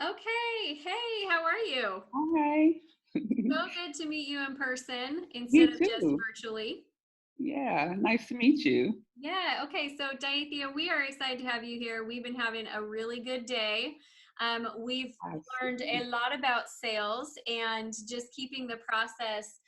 Okay. Hey, how are you? Hi. So good to meet you in person instead You of just too. virtually. Yeah, nice to meet you. Yeah. Okay. So, Diathea, we are excited to have you here. We've been having a really good day. We've learned a Absolutely. lot about sales and just keeping the process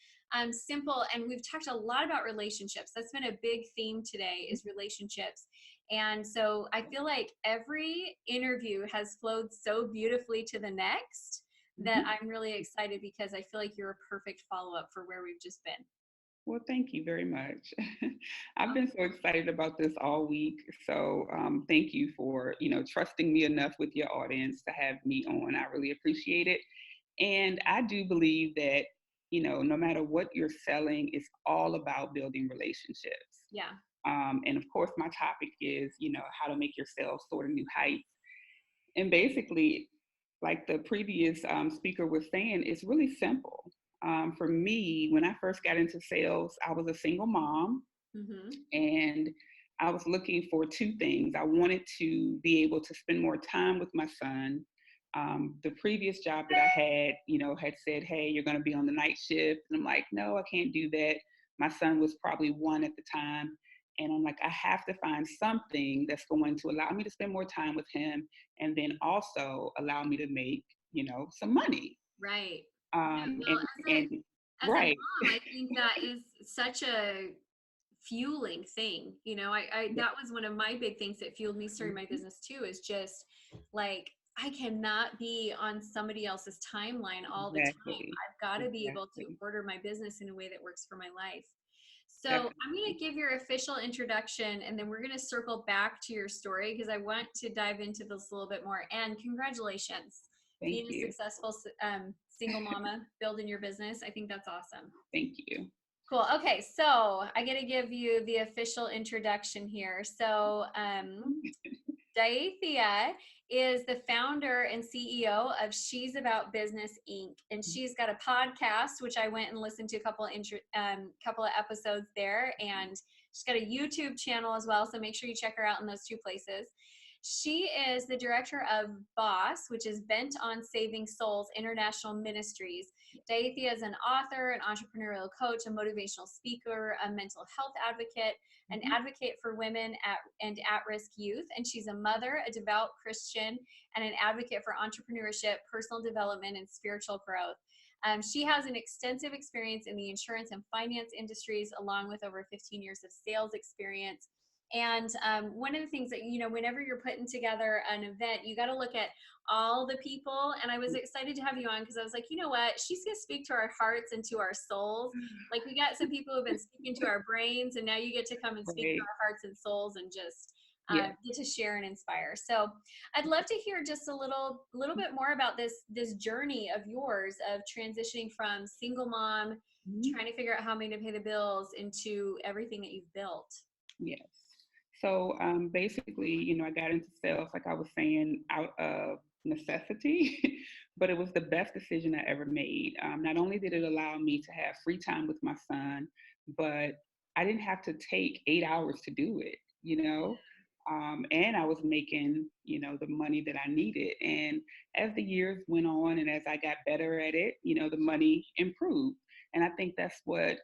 simple. And we've talked a lot about relationships. That's been a big theme today is relationships. And so I feel like every interview has flowed so beautifully to the next that Mhm. I'm really excited because I feel like you're a perfect follow up for where we've just been. Well, thank you very much. I've been so excited about this all week. So thank you for, trusting me enough with your audience to have me on. I really appreciate it. And I do believe that, no matter what you're selling, it's all about building relationships. Yeah. And of course, my topic is, how to make your sales soar to new heights. And basically, like the previous speaker was saying, it's really simple. For me, when I first got into sales, I was a single mom Hmm. and I was looking for two things. I wanted to be able to spend more time with my son. The previous job that I had, had said, hey, you're going to be on the night shift. And I'm like, no, I can't do that. My son was probably one at the time. And I'm like, I have to find something that's going to allow me to spend more time with him and then also allow me to make, some money. Right. Yeah, Um, well, and, and as a right. mom, I think that is such a fueling thing. I Yeah, that was one of my big things that fueled me starting my mhm, business too, is just like I cannot be on somebody else's timeline all the time. exactly. I've got to be able to Exactly. order my business in a way that works for my life. So I'm going Definitely. to give your official introduction and then we're going to circle back to your story because I want to dive into this a little bit more. And congratulations, being Thank a you. successful single mama, building your business. I think that's awesome. Thank you. Cool. Okay, so I get to give you the official introduction here. So, Diathea is the founder and CEO of She's About Business Inc. And she's got a podcast, which I went and listened to a couple of episodes there, and she's got a YouTube channel as well. So make sure you check her out in those two places. She is the director of BOSS, which is Bent on Saving Souls International Ministries. Diathea is an author, an entrepreneurial coach, a motivational speaker, a mental health advocate, an Mhm. advocate for women and at-risk youth, and she's a mother, a devout Christian, and an advocate for entrepreneurship, personal development, and spiritual growth. She has an extensive experience in the insurance and finance industries, along with over 15 years of sales experience. And one of the things that, whenever you're putting together an event, you got to look at all the people. And I was excited to have you on because I was like, you know what? She's going to speak to our hearts and to our souls. Like we got some people who've been speaking to our brains, and now you get to come and speak to Right. our hearts and souls and just Yeah. get to share and inspire. So I'd love to hear just a little bit more about this journey of yours of transitioning from single mom, Mhm. trying to figure out how to pay the bills, into everything that you've built. Yes. So basically, I got into sales, like I was saying, out of necessity, but it was the best decision I ever made. Not only did it allow me to have free time with my son, but I didn't have to take 8 hours to do it, and I was making, the money that I needed. And as the years went on and as I got better at it, the money improved. And I think that's what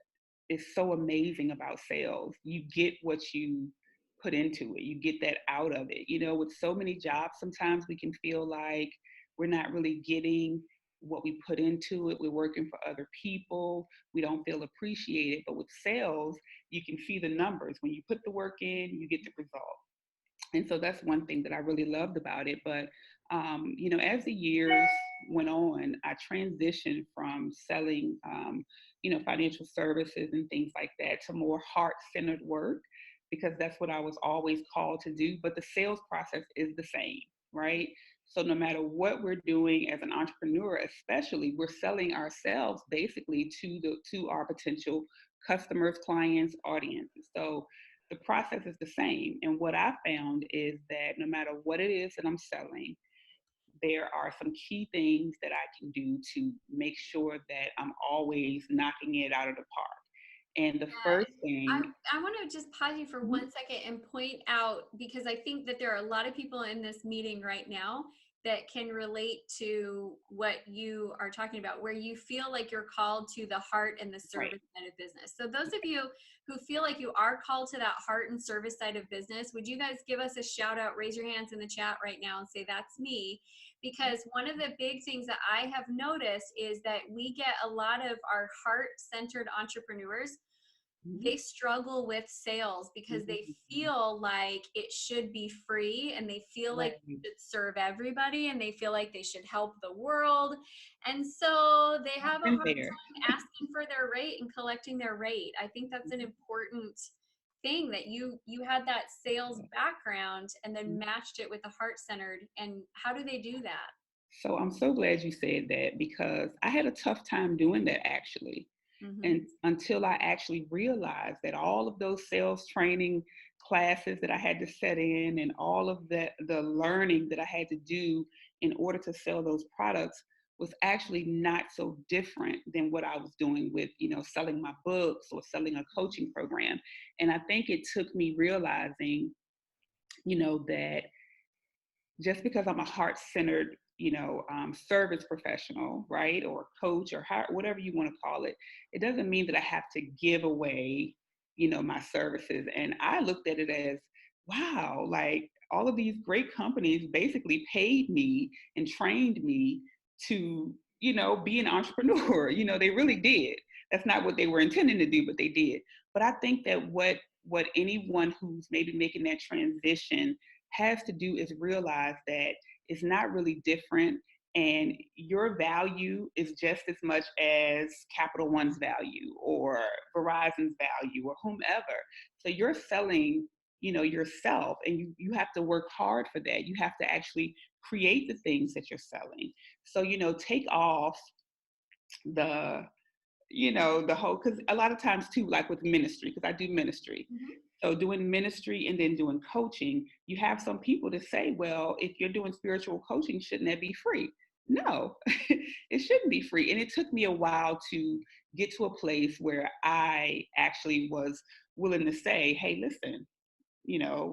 is so amazing about sales. You get what you put into it, you get that out of it. With so many jobs, sometimes we can feel like we're not really getting what we put into it. We're working for other people. We don't feel appreciated. But with sales, you can see the numbers. When you put the work in, you get the result. And so that's one thing that I really loved about it. But as the years went on, I transitioned from selling, financial services and things like that to more heart-centered work because that's what I was always called to do. But the sales process is the same, right? So no matter what we're doing as an entrepreneur, especially, we're selling ourselves basically to our potential customers, clients, audiences. So the process is the same. And what I found is that no matter what it is that I'm selling, there are some key things that I can do to make sure that I'm always knocking it out of the park. And the Yeah, first thing, I want to just pause you for Mhm. 1 second and point out because I think that there are a lot of people in this meeting right now that can relate to what you are talking about, where you feel like you're called to the heart and the Right. service side of business. So those of you who feel like you are called to that heart and service side of business, would you guys give us a shout out, raise your hands in the chat right now and say, that's me? Because one of the big things that I have noticed is that we get a lot of our heart-centered entrepreneurs, they struggle with sales because they feel like it should be free, and they feel like Right. they should serve everybody, and they feel like they should help the world. And so they have a hard time asking for their rate and collecting their rate. I think that's an important thing, that you had that sales background and then matched it with the heart centered. And how do they do that? So I'm so glad you said that, because I had a tough time doing that, actually. And until I actually realized that all of those sales training classes that I had to set in, and all of the learning that I had to do in order to sell those products, was actually not so different than what I was doing with, selling my books or selling a coaching program. And I think it took me realizing, that just because I'm a heart-centered, service professional, right, or coach, or whatever you want to call it, it doesn't mean that I have to give away, my services. And I looked at it as, wow, like all of these great companies basically paid me and trained me to, be an entrepreneur. They really did. That's not what they were intending to do, but they did. But I think that what anyone who's maybe making that transition has to do is realize that it's not really different, and your value is just as much as Capital One's value or Verizon's value or whomever. So you're selling, yourself, and you have to work hard for that. You have to actually create the things that you're selling. So, take off the the whole, because a lot of times too, like with ministry, because I do ministry. So doing ministry and then doing coaching, you have some people to say, well, if you're doing spiritual coaching, shouldn't that be free? No, it shouldn't be free. And it took me a while to get to a place where I actually was willing to say, hey, listen,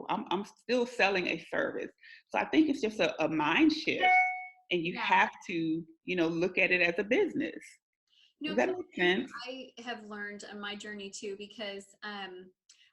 I'm still selling a service. So I think it's just a mind shift, and you have to, look at it as a business. Does that make sense? I have learned on my journey too, because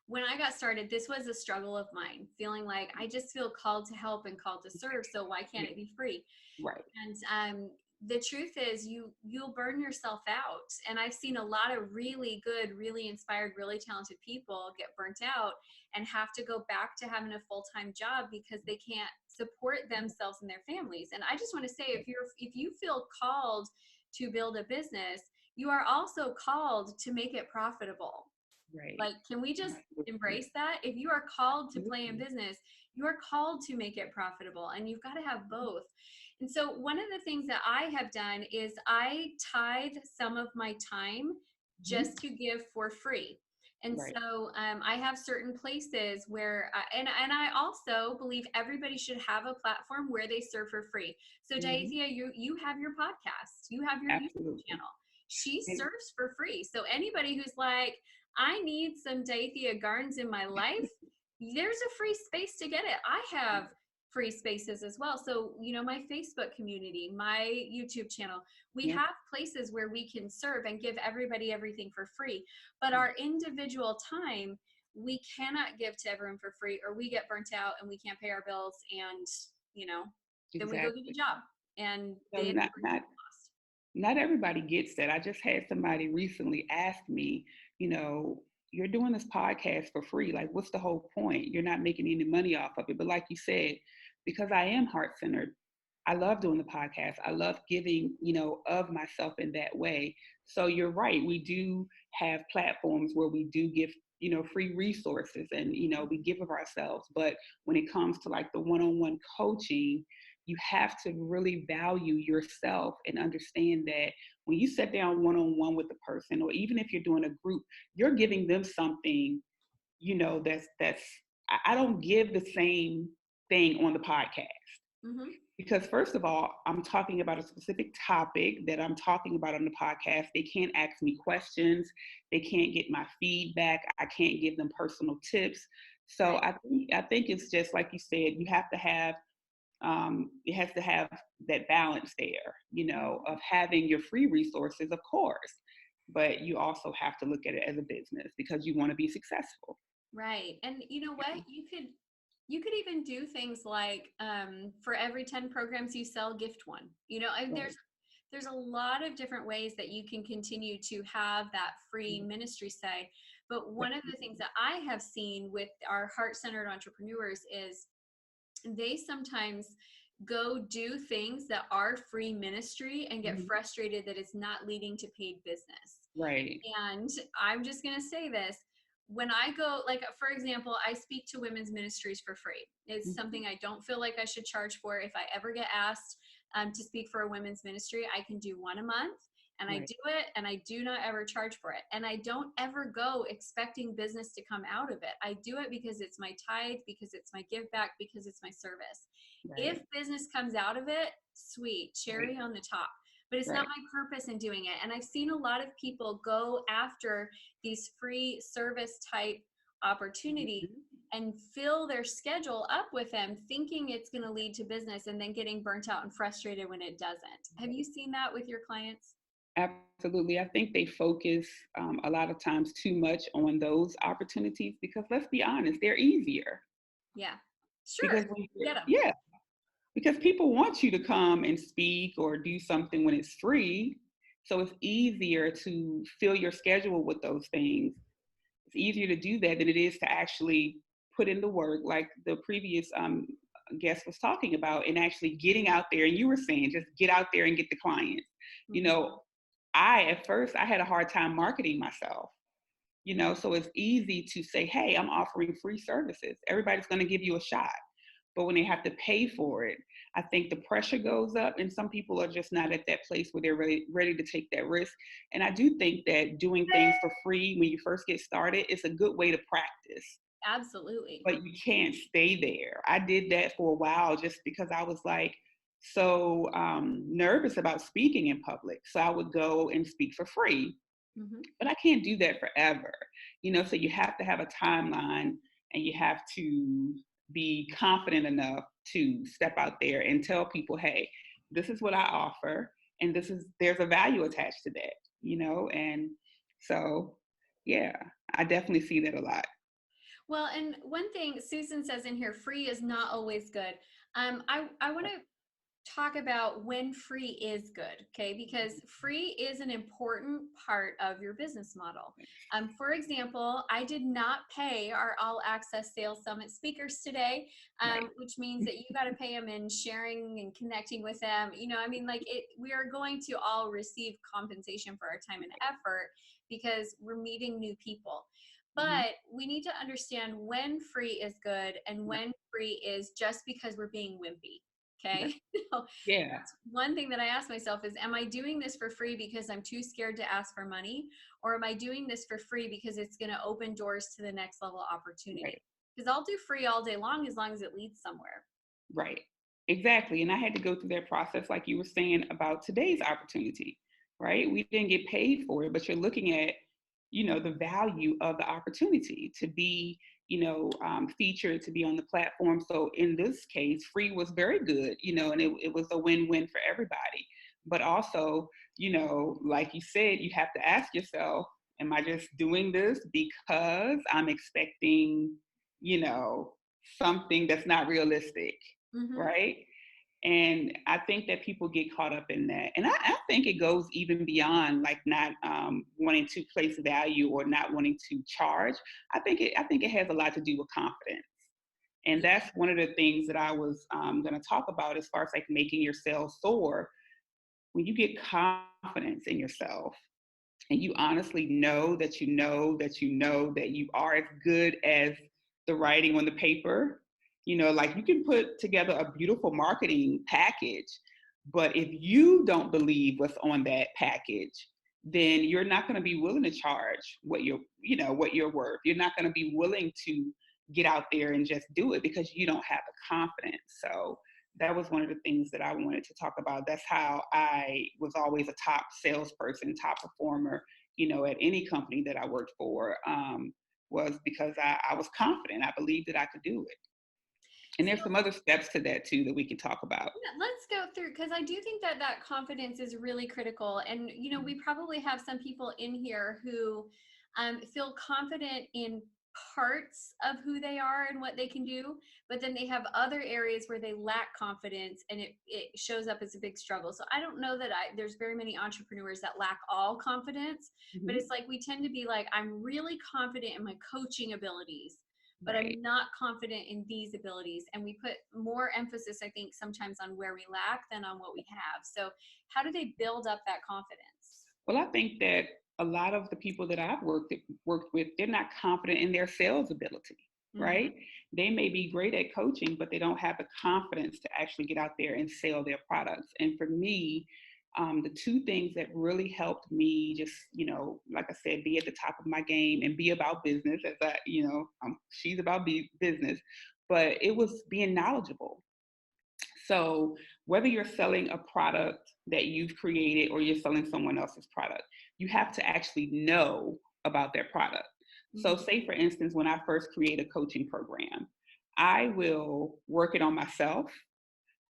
when I got started, this was a struggle of mine, feeling like I just feel called to help and called to serve. So why can't it be free? Right. And the truth is, you'll burn yourself out. And I've seen a lot of really good, really inspired, really talented people get burnt out and have to go back to having a full-time job because they can't support themselves and their families. And I just want to say, if you feel called to build a business, you are also called to make it profitable. Right. Like, can we just embrace that? If you are called to play in business, you are called to make it profitable, and you've got to have both. And so one of the things that I have done is I tithe some of my time just to give for free. And so I have certain places where, and I also believe everybody should have a platform where they serve for free. So Diathe, you have your podcast, you have your YouTube channel. She serves for free. So anybody who's like, I need some Diathe Garnes in my life, there's a free space to get it. I have free spaces as well. So, my Facebook community, my YouTube channel, we have places where we can serve and give everybody everything for free. But our individual time, we cannot give to everyone for free, or we get burnt out and we can't pay our bills, and, then we go get a job. And so not everybody gets that. I just had somebody recently ask me, you're doing this podcast for free. Like, what's the whole point? You're not making any money off of it. But like you said, because I am heart-centered, I love doing the podcast. I love giving, of myself in that way. So you're right. We do have platforms where we do give, free resources, and, we give of ourselves. But when it comes to like the one-on-one coaching, you have to really value yourself and understand that when you sit down one-on-one with a person, or even if you're doing a group, you're giving them something, that's I don't give the same thing on the podcast. Because first of all, I'm talking about a specific topic that I'm talking about on the podcast. They can't ask me questions. They can't get my feedback. I can't give them personal tips. So I think it's just like you said, you have to have it has to have that balance there, of having your free resources, of course, but you also have to look at it as a business because you want to be successful. Right. And you know what? You could even do things like for every 10 programs you sell, gift one. And Right. there's a lot of different ways that you can continue to have that free ministry side. But one of the things that I have seen with our heart-centered entrepreneurs is they sometimes go do things that are free ministry and get Mhm. frustrated that it's not leading to paid business. Right. And I'm just going to say this. When I go, like, for example, I speak to women's ministries for free. It's Mhm. something I don't feel like I should charge for. If I ever get asked to speak for a women's ministry, I can do one a month, and I Right. do it, and I do not ever charge for it. And I don't ever go expecting business to come out of it. I do it because it's my tithe, because it's my give back, because it's my service. If Right. business comes out of it, sweet, Right. cherry on the top. But it's not Right. my purpose in doing it. And I've seen a lot of people go after these free service type opportunities Mhm. and fill their schedule up with them, thinking it's going to lead to business and then getting burnt out and frustrated when it doesn't. Have you seen that with your clients? Absolutely. I think they focus a lot of times too much on those opportunities because let's be honest, they're easier. Yeah. Sure. Because when Get them. yeah, because people want you to come and speak or do something when it's free. So it's easier to fill your schedule with those things. It's easier to do that than it is to actually put in the work, like the previous guest was talking about, and actually getting out there. And you were saying, just get out there and get the clients. You Mhm. know, at first, I had a hard time marketing myself. So it's easy to say, hey, I'm offering free services. Everybody's going to give you a shot. But when they have to pay for it, I think the pressure goes up, and some people are just not at that place where they're ready to take that risk. And I do think that doing things for free when you first get started is a good way to practice, Absolutely. but you can't stay there. I did that for a while just because I was like so nervous about speaking in public. So I would go and speak for free, Mhm. but I can't do that forever. So you have to have a timeline, and you have to be confident enough to step out there and tell people, hey, this is what I offer, and there's a value attached to that. And so yeah, I definitely see that a lot. Well, and one thing Susan says in here, free is not always good. I want to talk about when free is good, okay? Because free is an important part of your business model. For example, I did not pay our All Access Sales Summit speakers today, Right. which means that you got to pay them in sharing and connecting with them. I mean, like we are going to all receive compensation for our time and effort because we're meeting new people. Mhm. But we need to understand when free is good and Right. when free is just because we're being wimpy. Right. Okay. Yeah. That's one thing that I ask myself is, am I doing this for free because I'm too scared to ask for money? Or am I doing this for free because it's going to open doors to the next level opportunity? Right. Because I'll do free all day long as it leads somewhere. Right. Exactly. And I had to go through that process, like you were saying about today's opportunity, right? We didn't get paid for it, but you're looking at, the value of the opportunity to be, featured, to be on the platform. So in this case, free was very good, and it was a win-win for everybody. But also, like you said, you have to ask yourself, am I just doing this because I'm expecting, you know, something that's not realistic, Mm-hmm. right? And I think that people get caught up in that. And I think it goes even beyond like not wanting to place value or not wanting to charge. I think it has a lot to do with confidence. And Yeah. that's one of the things that I was going to talk about as far as like making yourself soar. When you get confidence in yourself, and you honestly know that you know that you know that you are as good as the writing on the paper, like you can put together a beautiful marketing package, but if you don't believe what's on that package, then you're not going to be willing to charge what you're worth. You're not going to be willing to get out there and just do it because you don't have the confidence. So that was one of the things that I wanted to talk about. That's how I was always a top salesperson, top performer, at any company that I worked for, was because I was confident. I believed that I could do it. And there's some other steps to that too that we can talk about. Yeah, let's go through, because I do think that that confidence is really critical. And, you know, we probably have some people in here who feel confident in parts of who they are and what they can do, but then they have other areas where they lack confidence, and it shows up as a big struggle. So I don't know that there's very many entrepreneurs that lack all confidence, but Mhm. it's like we tend to be like, I'm really confident in my coaching abilities, but Right. I'm not confident in these abilities. And we put more emphasis, I think, sometimes on where we lack than on what we have. So, how do they build up that confidence? Well, I think that a lot of the people that I've worked with, they're not confident in their sales ability, Mm-hmm. right? They may be great at coaching, but they don't have the confidence to actually get out there and sell their products. And for me, the two things that really helped me just, like I said, be at the top of my game and be about business, as she's about business, but it was being knowledgeable. So whether you're selling a product that you've created or you're selling someone else's product, you have to actually know about their product. So Mm-hmm. say for instance, when I first create a coaching program, I will work it on myself,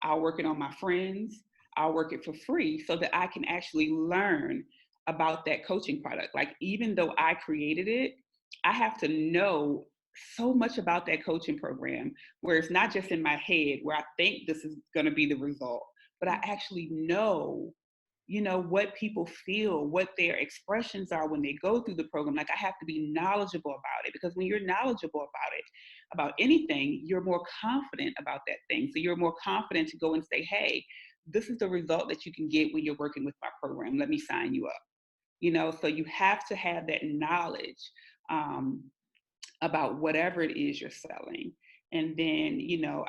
I'll work it on my friends, I'll work it for free so that I can actually learn about that coaching product. Like even though I created it, I have to know so much about that coaching program where it's not just in my head where I think this is going to be the result, but I actually know what people feel, what their expressions are when they go through the program. Like I have to be knowledgeable about it, because when you're knowledgeable about it, about anything, you're more confident about that thing. So you're more confident to go and say, hey, this is the result that you can get when you're working with my program. Let me sign you up. So you have to have that knowledge um, about whatever it is you're selling. And then,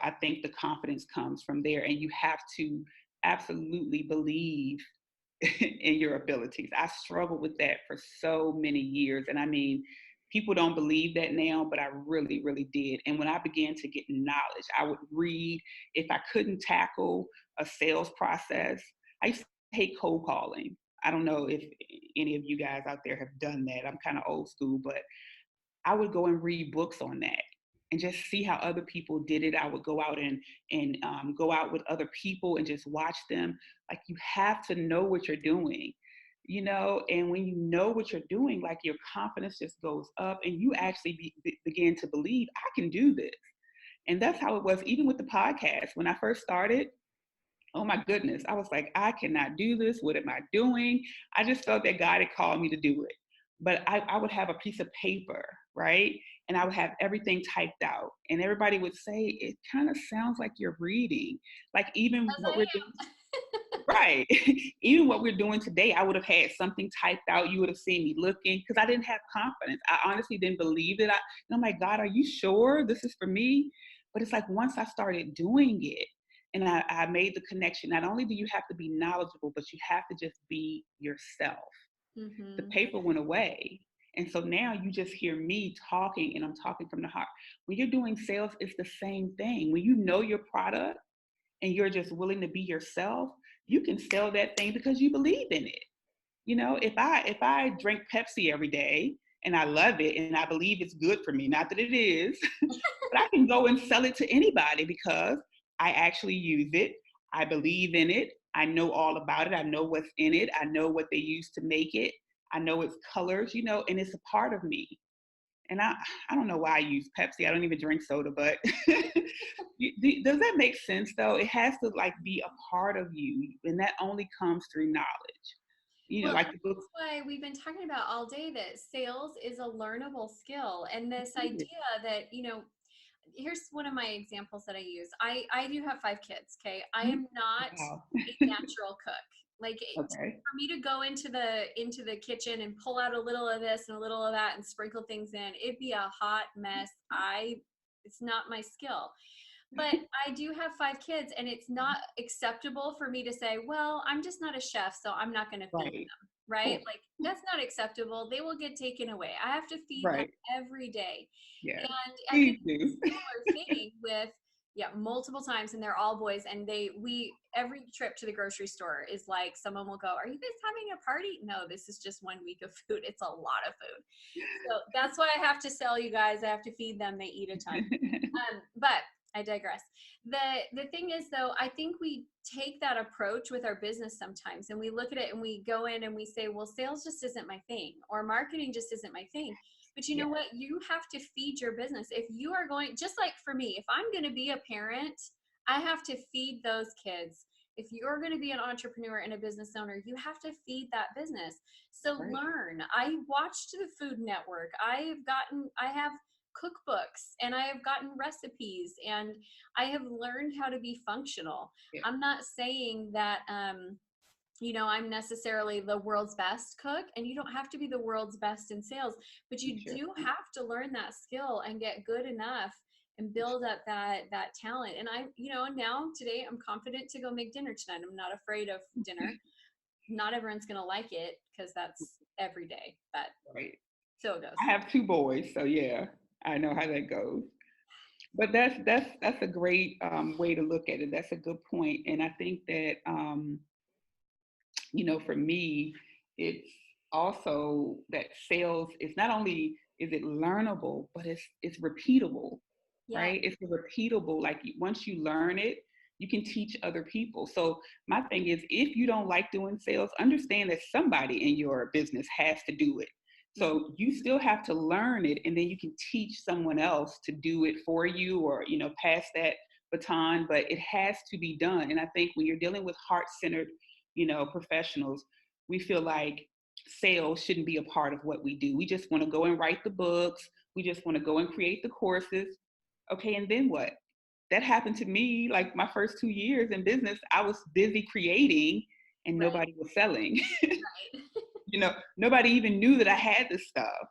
I think the confidence comes from there. And you have to absolutely believe in your abilities. I struggled with that for so many years. And I mean, people don't believe that now, but I really, really did. And when I began to get knowledge, I would read. If I couldn't tackle a sales process, I used to hate cold calling. I don't know if any of you guys out there have done that. I'm kind of old school, but I would go and read books on that and just see how other people did it. I would go out and go out with other people and just watch them. Like you have to know what you're doing, and when you know what you're doing, like your confidence just goes up and you actually begin to believe I can do this. And that's how it was even with the podcast. When I first started, oh my goodness, I was like, I cannot do this. What am I doing? I just felt that God had called me to do it. But I would have a piece of paper, right? And I would have everything typed out. And everybody would say, it kind of sounds like you're reading. Like even Yes, what I we're doing, right? Even what we're doing today, I would have had something typed out. You would have seen me looking because I didn't have confidence. I honestly didn't believe it. And I'm like, God, are you sure this is for me? But it's like once I started doing it and I made the connection, not only do you have to be knowledgeable, but you have to just be yourself. am. The Mm-hmm. paper went away. And so now you just hear me talking and I'm talking from the heart. When you're doing sales, it's the same thing. When you know your product and you're just willing to be yourself, you can sell that thing because you believe in it. If I drink Pepsi every day and I love it and I believe it's good for me, not that it is, but I can go and sell it to anybody because I actually use it. I believe in it. I know all about it. I know what's in it. I know what they use to make it. I know its colors, and it's a part of me. And I don't know why I use Pepsi. I don't even drink soda, but does that make sense though? It has to like be a part of you, and that only comes through knowledge. Well, Like and the book. that's why we've been talking about all day that sales is a learnable skill. And this idea that, here's one of my examples that I use. I do have 5 kids. Okay. I am not Wow. a natural cook. Like Okay. for me to go into the kitchen and pull out a little of this and a little of that and sprinkle things in, it'd be a hot mess. It's not my skill. But I do have 5 kids, and it's not acceptable for me to say, well, I'm just not a chef, so I'm not going to feed Right. them, right? Cool. Like, that's not acceptable. They will get taken away. I have to feed them Right. every day. Yes. And I think Please it's do. a similar thing with, yeah, multiple times, and they're all boys. And every trip to the grocery store is like, someone will go, are you guys having a party? No, this is just 1 week of food. It's a lot of food. So that's why I have to sell you guys. I have to feed them. They eat a ton. But I digress. The thing is though, I think we take that approach with our business sometimes, and we look at it and we go in and we say, well, sales just isn't my thing, or marketing just isn't my thing. But you know Yeah, what? You have to feed your business. If you are going, just like for me, if I'm going to be a parent, I have to feed those kids. If you're going to be an entrepreneur and a business owner, you have to feed that business. So right. learn. I watched the Food Network. I have cookbooks and I have gotten recipes and I have learned how to be functional. Yeah, I'm not saying that, I'm necessarily the world's best cook, and you don't have to be the world's best in sales, but you sure. do have to learn that skill and get good enough and build up that talent. And now today I'm confident to go make dinner tonight. I'm not afraid of dinner. Not everyone's going to like it because that's every day, but Right. so it goes. I have 2 boys, so yeah, I know how that goes. But that's a great way to look at it. That's a good point, and I think that for me, it's also that sales is not only is it learnable, but it's repeatable, Yeah. right? It's repeatable. Like once you learn it, you can teach other people. So my thing is, if you don't like doing sales, understand that somebody in your business has to do it. Mhm. So you still have to learn it, and then you can teach someone else to do it for you, or pass that baton. But it has to be done. And I think when you're dealing with heart-centered professionals, we feel like sales shouldn't be a part of what we do. We just want to go and write the books. We just want to go and create the courses. Okay, and then what? That happened to me like my first 2 years in business. I was busy creating and Right. nobody was selling. Right. Nobody even knew that I had this stuff.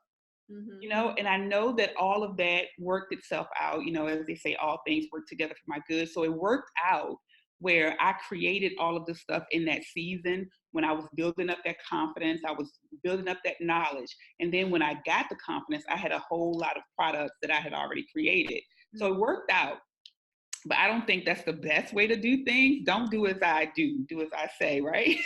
Hmm. And I know that all of that worked itself out, as they say, all things work together for my good. So it worked out where I created all of this stuff in that season when I was building up that confidence, I was building up that knowledge. And then when I got the confidence, I had a whole lot of products that I had already created. So it worked out. But I don't think that's the best way to do things. Don't do as I do as I say, right?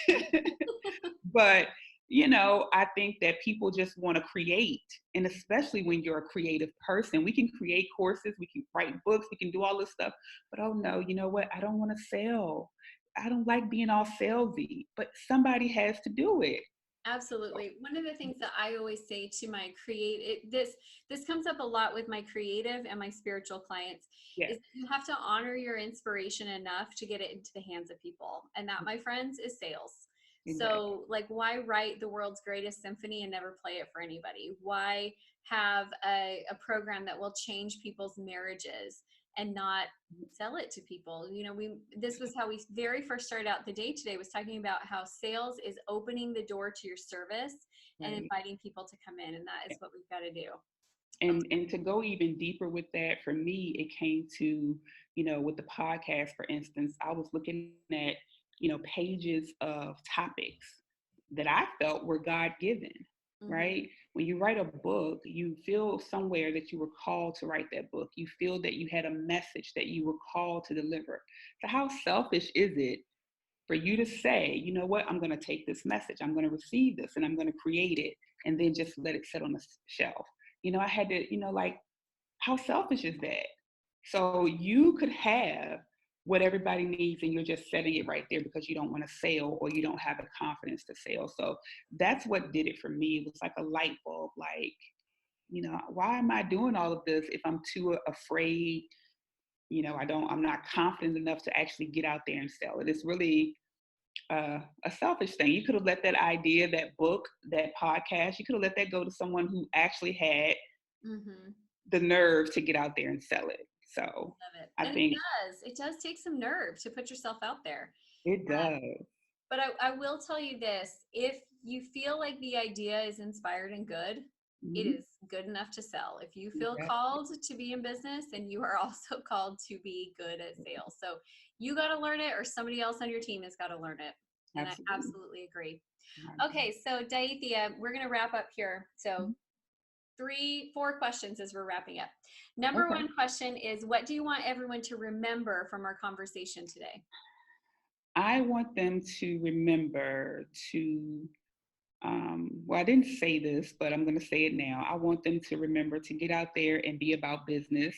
But I think that people just want to create. And especially when you're a creative person, we can create courses, we can write books, we can do all this stuff. But oh no, you know what? I don't want to sell. I don't like being all salesy, but somebody has to do it. Absolutely. One of the things that I always say to my this comes up a lot with my creative and my spiritual clients, Yes, is that you have to honor your inspiration enough to get it into the hands of people. And that, my friends, is sales. exactly. So like, why write the world's greatest symphony and never play it for anybody? Why have a program that will change people's marriages and not sell it to people? This was how we very first started out the day today, was talking about how sales is opening the door to your service and Right. inviting people to come in, and that is what we've got to do. And to go even deeper with that, for me, it came to, with the podcast, for instance, I was looking at, pages of topics that I felt were God given, Mm-hmm. right? When you write a book, you feel somewhere that you were called to write that book. You feel that you had a message that you were called to deliver. So how selfish is it for you to say, you know what, I'm going to take this message, I'm going to receive this, and I'm going to create it, and then just let it sit on the shelf? I had to, like, how selfish is that? So you could have what everybody needs, and you're just setting it right there because you don't want to sell, or you don't have the confidence to sell. So that's what did it for me. It was like a light bulb, like, why am I doing all of this if I'm too afraid? I'm not confident enough to actually get out there and sell it. It's really a selfish thing. You could have let that idea, that book, that podcast, you could have let that go to someone who actually had Mm-hmm. the nerve to get out there and sell it. So Love it. I And think it does take some nerve to put yourself out there. it Uh, does. but I will tell you this: if you feel like the idea is inspired and good, it Mhm. is good enough to sell. If you feel Exactly. called to be in business, then you are also called to be good at sales. So you got to learn it, or somebody else on your team has got to learn it. And I Absolutely. absolutely agree. I agree. Okay, so Diathe, we're going to wrap up here. So Mhm. 4 questions as we're wrapping up. Number Okay. one question is, what do you want everyone to remember from our conversation today? I want them to remember to, well, I didn't say this, but I'm going to say it now. I want them to remember to get out there and be about business,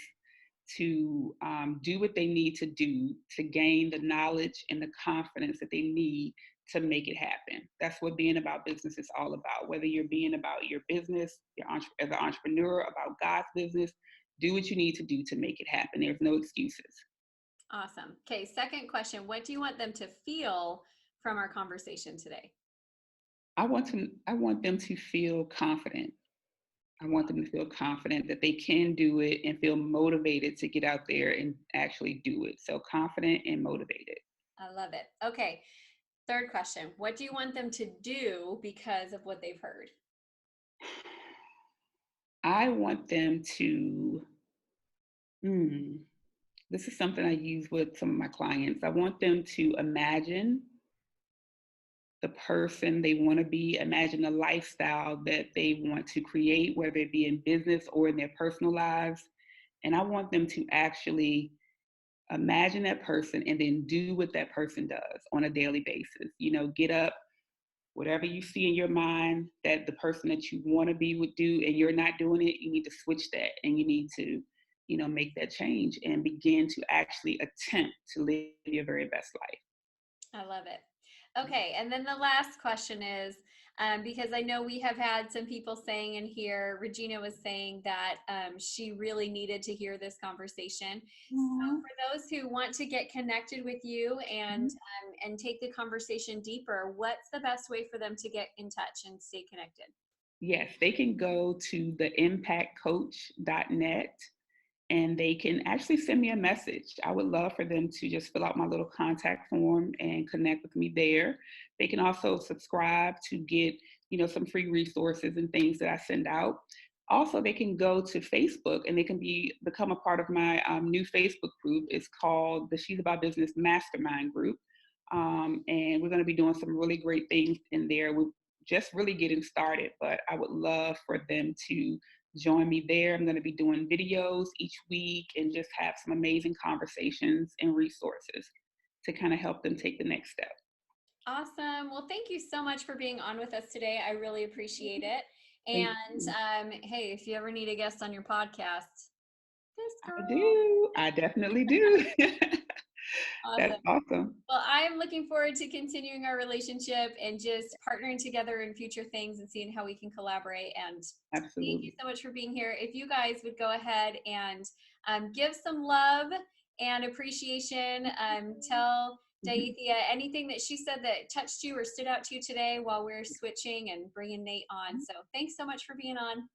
to do what they need to do to gain the knowledge and the confidence that they need to make it happen. That's what being about business is all about. Whether you're being about your business, as an entrepreneur, about God's business, do what you need to do to make it happen. There's no excuses. Awesome. Okay, second question. What do you want them to feel from our conversation today? I want them to feel confident. I want them to feel confident that they can do it and feel motivated to get out there and actually do it. So confident and motivated. I love it. Okay, third question. What do you want them to do because of what they've heard? I want them to, this is something I use with some of my clients. I want them to imagine the person they want to be, imagine the lifestyle that they want to create, whether it be in business or in their personal lives. And I want them to actually imagine that person and then do what that person does on a daily basis. Get up, whatever you see in your mind that the person that you want to be would do, and you're not doing it, you need to switch that and you need to, make that change and begin to actually attempt to live your very best life. I love it. Okay, and then the last question is, because I know we have had some people saying in here, Regina was saying that she really needed to hear this conversation. So for those who want to get connected with you and take the conversation deeper, what's the best way for them to get in touch and stay connected? Yes, they can go to theimpactcoach.net and they can actually send me a message. I would love for them to just fill out my little contact form and connect with me there. They can also subscribe to get, some free resources and things that I send out. Also, they can go to Facebook and they can become a part of my new Facebook group. It's called the She's About Business Mastermind Group. And we're going to be doing some really great things in there. We're just really getting started, but I would love for them to join me there. I'm going to be doing videos each week and just have some amazing conversations and resources to kind of help them take the next step. Awesome. Well, thank you so much for being on with us today. I really appreciate it. And hey, if you ever need a guest on your podcast, this girl. I do. I definitely do. Awesome. That's awesome. Well, I'm looking forward to continuing our relationship and just partnering together in future things and seeing how we can collaborate. And Absolutely. Thank you so much for being here. If you guys would go ahead and give some love and appreciation, tell Diathe anything that she said that touched you or stood out to you today while we're switching and bringing Nate on. So thanks so much for being on.